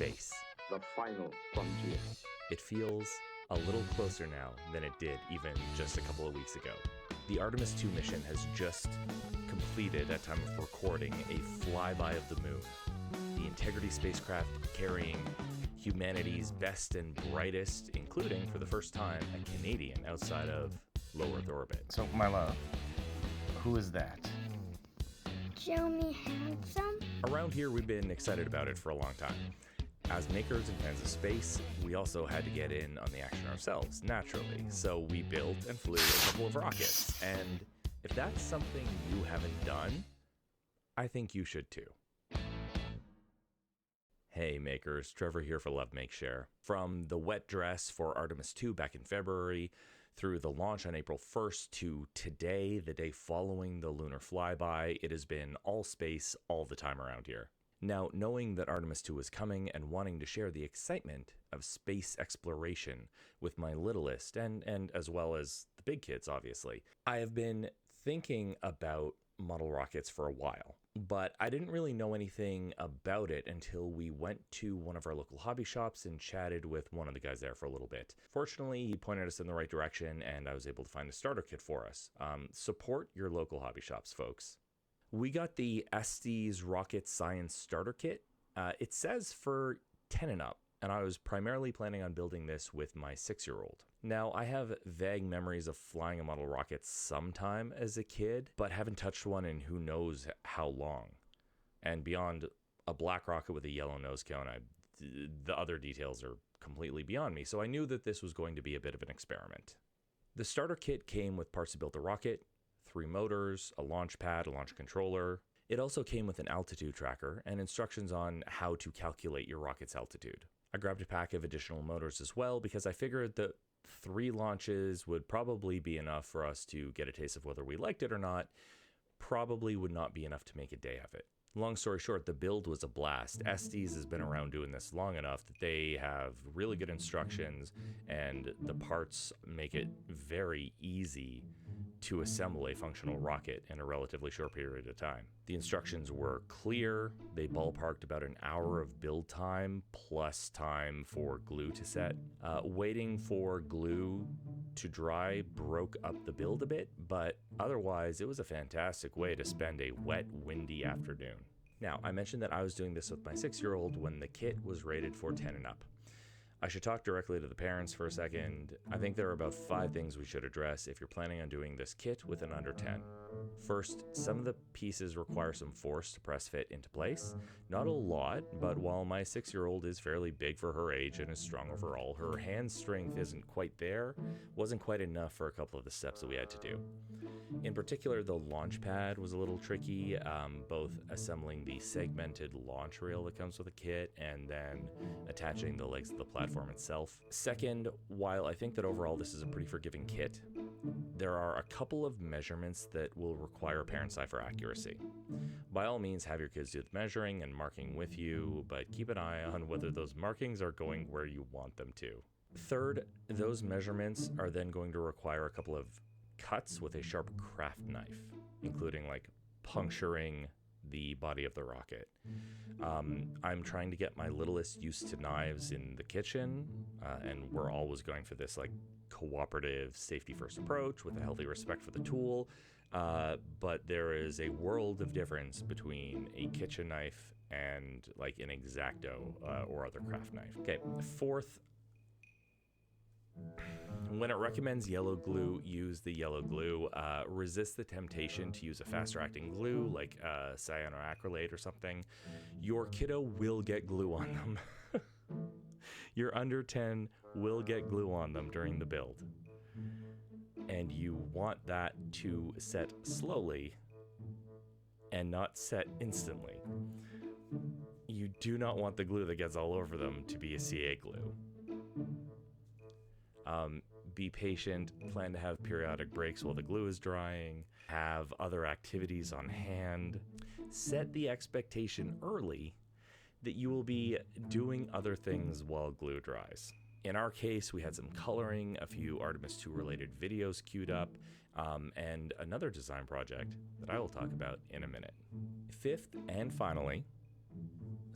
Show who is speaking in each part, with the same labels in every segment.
Speaker 1: space.
Speaker 2: The final frontier.
Speaker 1: It feels a little closer now than it did even just a couple of weeks ago. The Artemis II mission has just completed, at time of recording, a flyby of the moon. The Integrity spacecraft carrying humanity's best and brightest, including, for the first time, a Canadian outside of low Earth orbit.
Speaker 3: So, my love, who is that?
Speaker 4: Show me handsome.
Speaker 1: Around here, we've been excited about it for a long time. As makers and fans of space, we also had to get in on the action ourselves, naturally. So we built and flew a couple of rockets. And if that's something you haven't done, I think you should too. Hey makers, Trevor here for Love Make Share. From the wet dress for Artemis II back in February, through the launch on April 1st to today, the day following the lunar flyby, it has been all space all the time around here. Now, knowing that Artemis II was coming and wanting to share the excitement of space exploration with my littlest and as well as the big kids, obviously, I have been thinking about model rockets for a while, but I didn't really know anything about it until we went to one of our local hobby shops and chatted with one of the guys there for a little bit. Fortunately, he pointed us in the right direction and I was able to find a starter kit for us. Support your local hobby shops, folks. We got the Estes Rocket Science Starter Kit. It says for 10 and up, and I was primarily planning on building this with my 6-year-old. Now, I have vague memories of flying a model rocket sometime as a kid, but haven't touched one in who knows how long. And beyond a black rocket with a yellow nose cone, the other details are completely beyond me, so I knew that this was going to be a bit of an experiment. The starter kit came with parts to build the rocket, 3 motors, a launch pad, a launch controller. It also came with an altitude tracker and instructions on how to calculate your rocket's altitude. I grabbed a pack of additional motors as well because I figured that 3 launches would probably be enough for us to get a taste of whether we liked it or not. Probably would not be enough to make a day of it. Long story short, the build was a blast. Estes has been around doing this long enough that they have really good instructions and the parts make it very easy to assemble a functional rocket in a relatively short period of time. The instructions were clear. They ballparked about an hour of build time plus time for glue to set. Waiting for glue to dry broke up the build a bit, but otherwise it was a fantastic way to spend a wet, windy afternoon. Now, I mentioned that I was doing this with my 6-year-old when the kit was rated for 10 and up. I should talk directly to the parents for a second. I think there are about 5 things we should address if you're planning on doing this kit with an under 10. First, some of the pieces require some force to press fit into place. Not a lot, but while my 6-year-old is fairly big for her age and is strong overall, her hand strength isn't quite there, wasn't quite enough for a couple of the steps that we had to do. In particular, the launch pad was a little tricky, both assembling the segmented launch rail that comes with the kit and then attaching the legs of the platform itself. Second, while I think that overall this is a pretty forgiving kit, there are a couple of measurements that will require parent's eye for accuracy. By all means, have your kids do the measuring and marking with you, but keep an eye on whether those markings are going where you want them to. Third, those measurements are then going to require a couple of cuts with a sharp craft knife, including like puncturing the body of the rocket. I'm trying to get my littlest used to knives in the kitchen, and we're always going for this like cooperative safety first approach with a healthy respect for the tool, but there is a world of difference between a kitchen knife and like an X-Acto or other craft knife. Okay, fourth, when it recommends yellow glue, use the yellow glue. Resist the temptation to use a faster acting glue like cyanoacrylate or something. Your kiddo will get glue on them. Your under 10 will get glue on them during the build. And you want that to set slowly and not set instantly. You do not want the glue that gets all over them to be a CA glue. Be patient, plan to have periodic breaks while the glue is drying, have other activities on hand. Set the expectation early that you will be doing other things while glue dries. In our case, we had some coloring, a few Artemis II related videos queued up, and another design project that I will talk about in a minute. Fifth and finally,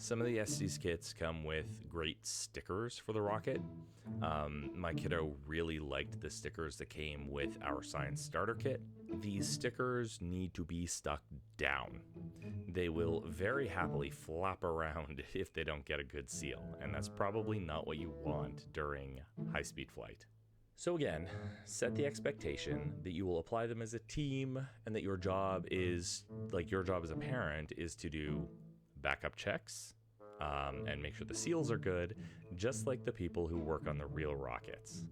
Speaker 1: Some of the Estes kits come with great stickers for the rocket. My kiddo really liked the stickers that came with our science starter kit. These stickers need to be stuck down. They will very happily flap around if they don't get a good seal, and that's probably not what you want during high-speed flight. So again, set the expectation that you will apply them as a team and that your job as a parent is to do backup checks and make sure the seals are good, just like the people who work on the real rockets.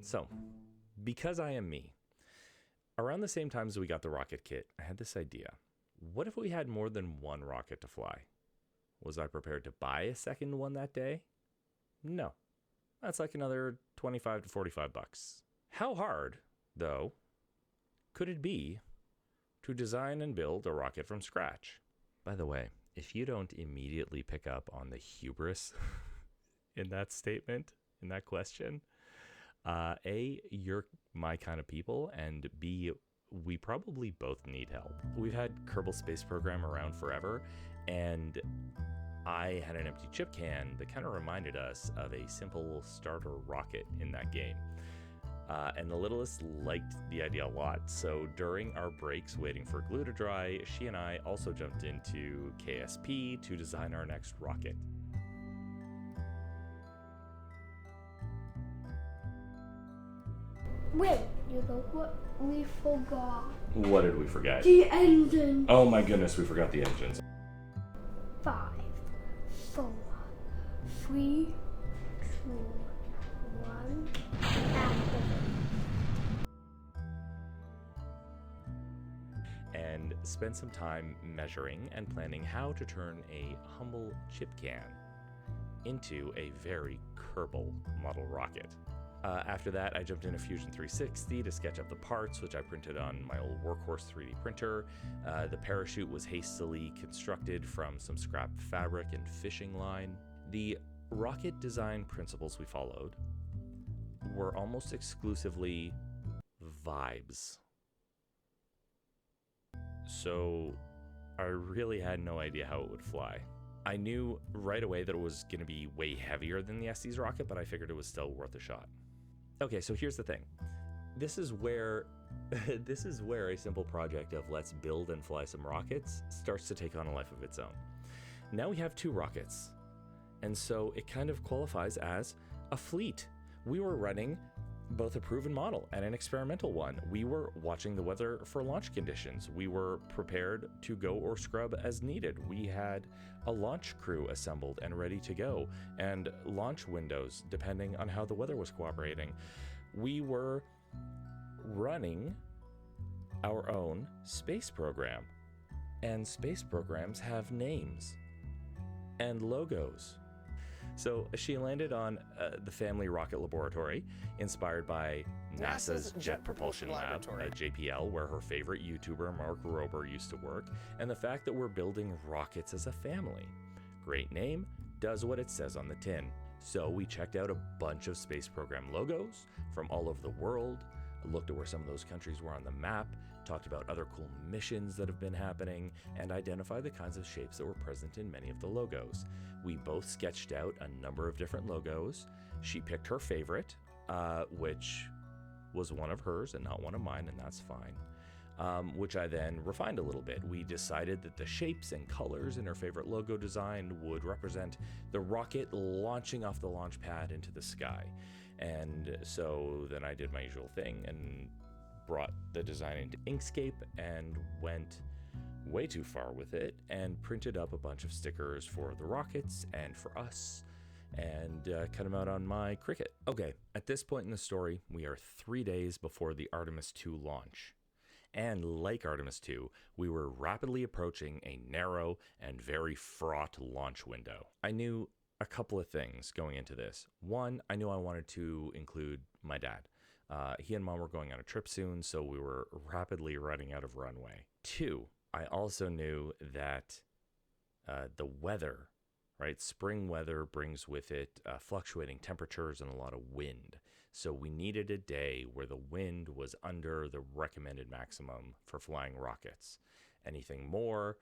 Speaker 1: So, because I am me, around the same time as we got the rocket kit, I had this idea. What if we had more than one rocket to fly? Was I prepared to buy a second one that day? No. That's like another 25 to 45 bucks. How hard, though, could it be to design and build a rocket from scratch? By the way, if you don't immediately pick up on the hubris in that statement, in that question, A, you're my kind of people, and B, we probably both need help. We've had Kerbal Space Program around forever, and I had an empty chip can that kind of reminded us of a simple starter rocket in that game. And the littlest liked the idea a lot, so during our breaks waiting for glue to dry, she and I also jumped into KSP to design our next rocket.
Speaker 4: Wait, you know what we forgot?
Speaker 1: What did we forget?
Speaker 4: The engine.
Speaker 1: Oh my goodness, we forgot the engines.
Speaker 4: 5, 4, 3, 2, 1, activate.
Speaker 1: And spend some time measuring and planning how to turn a humble chip can into a very Kerbal model rocket. After that, I jumped into Fusion 360 to sketch up the parts, which I printed on my old Workhorse 3D printer. The parachute was hastily constructed from some scrap fabric and fishing line. The rocket design principles we followed were almost exclusively vibes. So I really had no idea how it would fly. I knew right away that it was going to be way heavier than the Estes rocket, but I figured it was still worth a shot. Okay, so here's the thing. This is where a simple project of let's build and fly some rockets starts to take on a life of its own. Now we have 2 rockets, and so it kind of qualifies as a fleet. We were running both a proven model and an experimental one. We were watching the weather for launch conditions. We were prepared to go or scrub as needed. We had a launch crew assembled and ready to go, and launch windows depending on how the weather was cooperating. We were running our own space program, and space programs have names and logos. So she landed on the Family Rocket Laboratory, inspired by NASA's Jet Propulsion Lab, JPL, where her favorite YouTuber Mark Rober used to work, and the fact that we're building rockets as a family. Great name, does what it says on the tin. So we checked out a bunch of space program logos from all over the world, looked at where some of those countries were on the map, talked about other cool missions that have been happening, and identified the kinds of shapes that were present in many of the logos. We both sketched out a number of different logos. She picked her favorite, which was one of hers and not one of mine, and that's fine, which I then refined a little bit. We decided that the shapes and colors in her favorite logo design would represent the rocket launching off the launch pad into the sky. And so then I did my usual thing and brought the design into Inkscape and went way too far with it and printed up a bunch of stickers for the rockets and for us and cut them out on my Cricut. Okay, at this point in the story, we are 3 days before the Artemis II launch. And like Artemis II, we were rapidly approaching a narrow and very fraught launch window. I knew a couple of things going into this. One, I knew I wanted to include my dad. He and mom were going on a trip soon, so we were rapidly running out of runway. 2, I also knew that the weather, right? Spring weather brings with it fluctuating temperatures and a lot of wind. So we needed a day where the wind was under the recommended maximum for flying rockets. Anything more,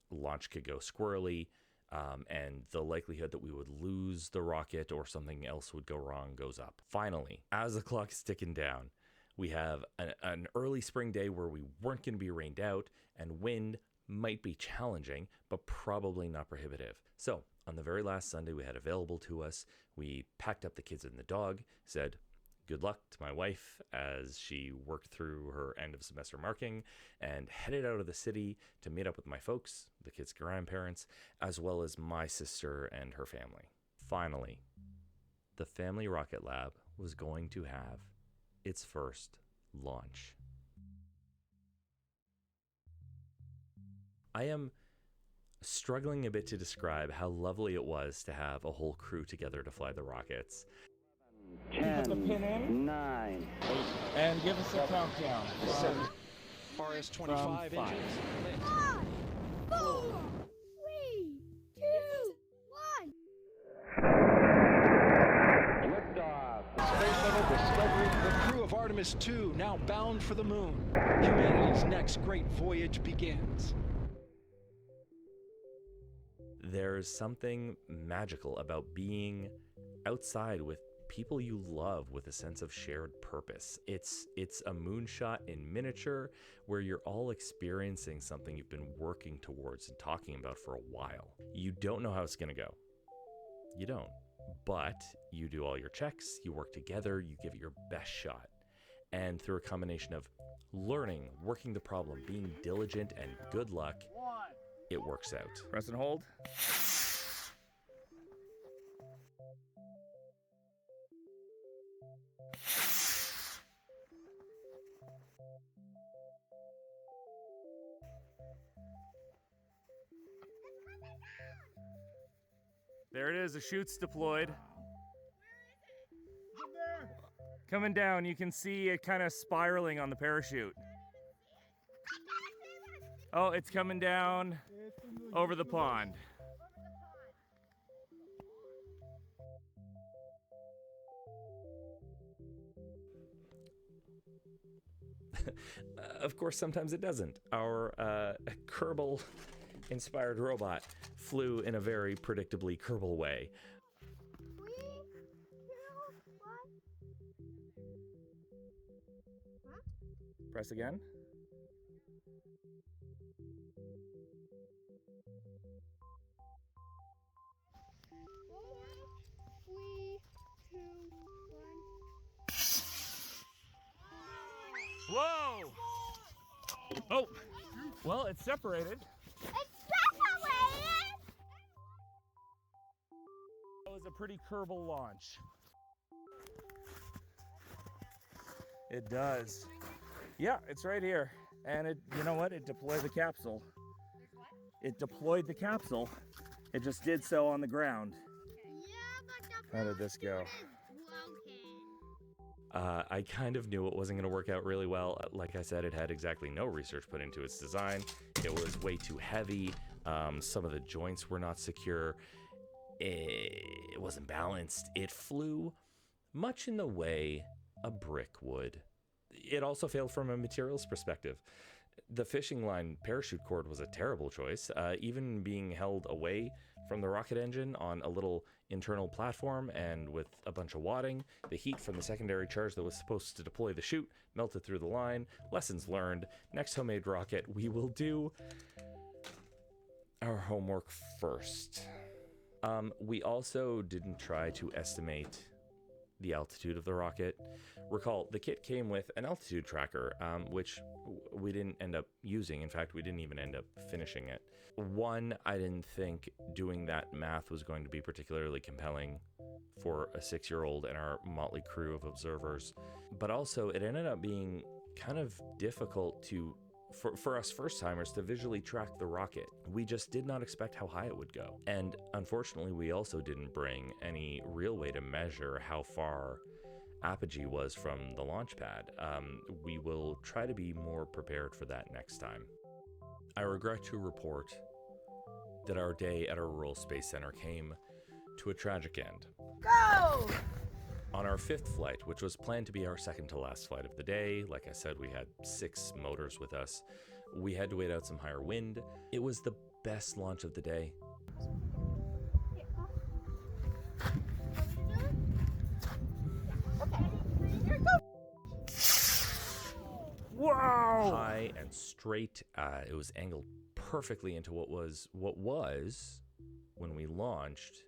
Speaker 1: launch could go squirrely, and the likelihood that we would lose the rocket or something else would go wrong goes up. Finally, as the clock is ticking down, we have an early spring day where we weren't going to be rained out, and wind might be challenging, but probably not prohibitive. So on the very last Sunday we had available to us, we packed up the kids and the dog, said good luck to my wife as she worked through her end of semester marking, and headed out of the city to meet up with my folks, the kids' grandparents, as well as my sister and her family. Finally, the family rocket lab was going to have its first launch. I am struggling a bit to describe how lovely it was to have a whole crew together to fly the rockets.
Speaker 5: 10,
Speaker 3: Put the pin in.
Speaker 5: 9,
Speaker 3: And give us a countdown.
Speaker 6: RS-25
Speaker 3: 5.
Speaker 6: engines.
Speaker 4: 5, 4, 3, 2, 1.
Speaker 5: liftoff.
Speaker 6: Space Shuttle Discovery, the crew of Artemis II, now bound for the moon. Humanity's next great voyage begins.
Speaker 1: There's something magical about being outside with people you love with a sense of shared purpose. It's a moonshot in miniature where you're all experiencing something you've been working towards and talking about for a while. You don't know how it's going to go. You don't. But you do all your checks, you work together, you give it your best shot. And through a combination of learning, working the problem, being diligent, and good luck, it works out.
Speaker 3: Press and hold. There it is, the chute's deployed. Coming down, you can see it kind of spiraling on the parachute. Oh, it's coming down over the pond.
Speaker 1: Of course, sometimes it doesn't. Our Kerbal inspired robot flew in a very predictably Kerbal way.
Speaker 4: 3, 2, 1.
Speaker 3: Press again.
Speaker 4: Three, two, one.
Speaker 3: Whoa! Oh, well, it's separated.
Speaker 4: It's separated!
Speaker 3: That was a pretty Kerbal launch. It does. Yeah, it's right here. And it, you know what? It deployed the capsule. It deployed the capsule. It just did so on the ground.
Speaker 4: Yeah, but the
Speaker 3: How did this go?
Speaker 4: broken.
Speaker 1: I kind of knew it wasn't going to work out really well. Like I said, it had exactly no research put into its design. It was way too heavy. Some of the joints were not secure. It wasn't balanced. It flew much in the way a brick would. It also failed from a materials perspective. The fishing line parachute cord was a terrible choice. Even being held away from the rocket engine on a little internal platform and with a bunch of wadding, the heat from the secondary charge that was supposed to deploy the chute melted through the line. Lessons learned. Next homemade rocket, we will do our homework first. We also didn't try to estimate the altitude of the rocket. Recall, the kit came with an altitude tracker, which we didn't end up using. In fact, we didn't even end up finishing it. One, I didn't think doing that math was going to be particularly compelling for a 6-year-old and our motley crew of observers. But also, it ended up being kind of difficult for us first-timers to visually track the rocket. We just did not expect how high it would go. And unfortunately, we also didn't bring any real way to measure how far apogee was from the launch pad. We will try to be more prepared for that next time. I regret to report that our day at our rural space center came to a tragic end.
Speaker 5: Go!
Speaker 1: On our 5th flight, which was planned to be our second to last flight of the day, like I said, we had 6 motors with us. We had to wait out some higher wind. It was the best launch of the day.
Speaker 3: Wow!
Speaker 1: High and straight. It was angled perfectly into what was, when we launched,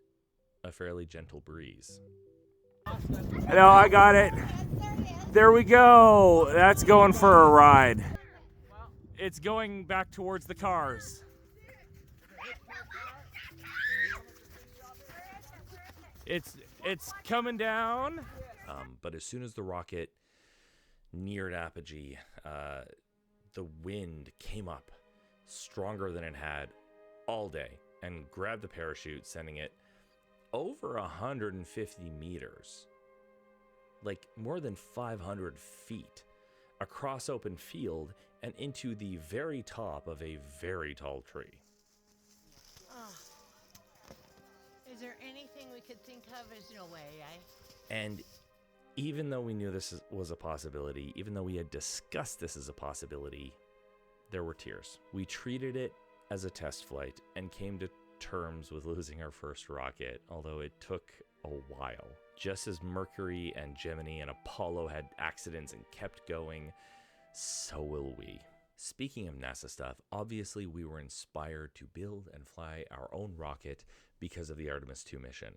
Speaker 1: a fairly gentle breeze.
Speaker 3: No, I got it. There we go. That's going for a ride. It's going back towards the cars. It's coming down.
Speaker 1: But as soon as the rocket neared apogee, the wind came up stronger than it had all day and grabbed the parachute, sending it over 150 meters, like more than 500 feet, across open field and into the very top of a very tall tree.
Speaker 5: Is there anything we could think of? There's no way,
Speaker 1: And even though we knew this was a possibility, even though we had discussed this as a possibility, there were tears. We treated it as a test flight and came to terms with losing our first rocket, although it took a while. Just as Mercury and Gemini and Apollo had accidents and kept going, so will we. Speaking of NASA stuff, obviously we were inspired to build and fly our own rocket because of the Artemis II mission.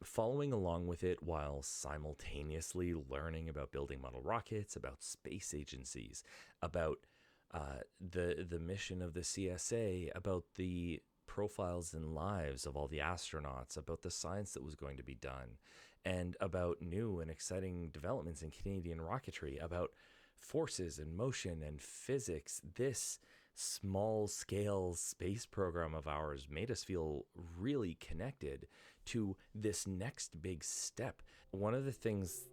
Speaker 1: Following along with it while simultaneously learning about building model rockets, about space agencies, about the mission of the CSA, about the profiles and lives of all the astronauts, about the science that was going to be done, and about new and exciting developments in Canadian rocketry, about forces and motion and physics. This small-scale space program of ours made us feel really connected to this next big step. One of the things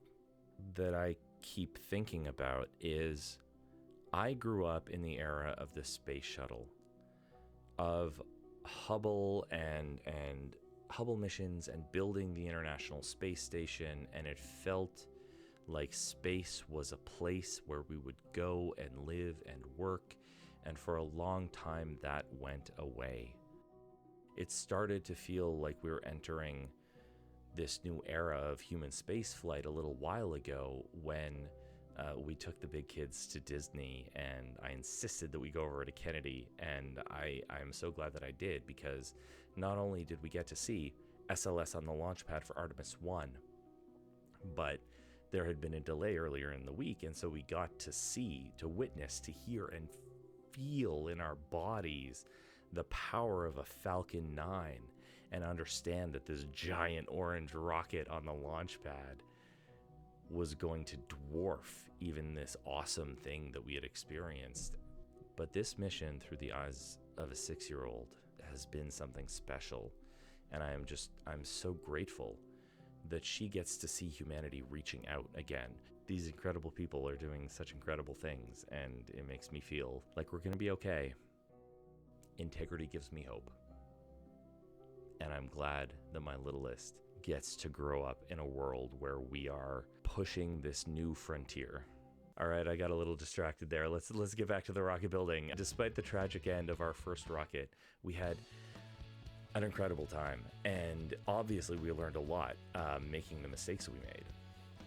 Speaker 1: that I keep thinking about is I grew up in the era of the space shuttle, of Hubble and Hubble missions and building the International Space Station, and it felt like space was a place where we would go and live and work, and for a long time that went away. It started to feel like we were entering this new era of human space flight a little while ago when we took the big kids to Disney, and I insisted that we go over to Kennedy, and I'm so glad that I did, because not only did we get to see SLS on the launch pad for Artemis I, but there had been a delay earlier in the week, and so we got to see, to witness, to hear, and feel in our bodies the power of a Falcon 9 and understand that this giant orange rocket on the launch pad was going to dwarf even this awesome thing that we had experienced. But this mission, through the eyes of a 6-year-old, has been something special, and I'm so grateful that she gets to see humanity reaching out again. These incredible people are doing such incredible things, and it makes me feel like we're going to be okay. Integrity gives me hope. And I'm glad that my littlest gets to grow up in a world where we are pushing this new frontier. All right, I got a little distracted there. Let's get back to the rocket building. Despite the tragic end of our first rocket, we had an incredible time, and obviously we learned a lot making the mistakes we made.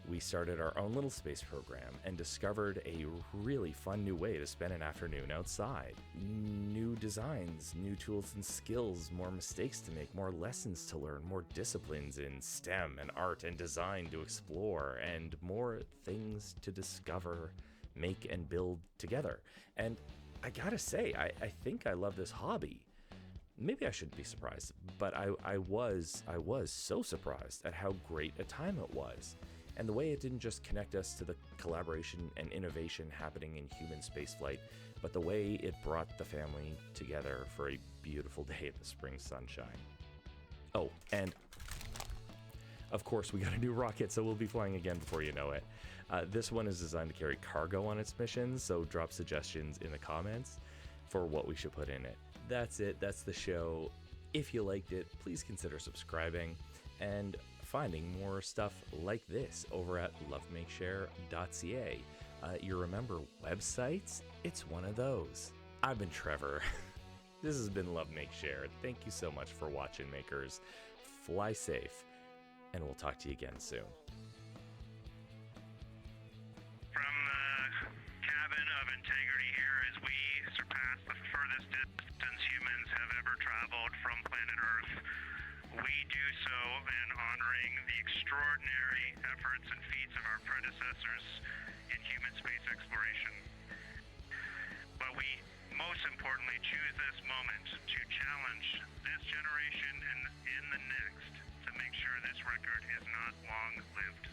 Speaker 1: We started our own little space program and discovered a really fun new way to spend an afternoon outside. New designs, new tools and skills, more mistakes to make, more lessons to learn, more disciplines in STEM and art and design to explore, and more things to discover, make, and build together. And I gotta say, I think I love this hobby. Maybe I shouldn't be surprised, but I was so surprised at how great a time it was. And the way it didn't just connect us to the collaboration and innovation happening in human spaceflight, but the way it brought the family together for a beautiful day in the spring sunshine. Oh, and of course we got a new rocket, so we'll be flying again before you know it. This one is designed to carry cargo on its missions, so drop suggestions in the comments. for what we should put in it. That's it. That's the show. If you liked it, please consider subscribing and finding more stuff like this over at lovemakeshare.ca. You remember websites? It's one of those. I've been Trevor. This has been Love Make Share. Thank you so much for watching, makers. Fly safe, and we'll talk to you again soon.
Speaker 7: From the cabin of integrity here as we surpass the furthest distance humans have ever traveled from planet Earth, we do so in honoring the extraordinary efforts and feats of our predecessors in human space exploration. But we most importantly choose this moment to challenge this generation and in the next to make sure this record is not long-lived.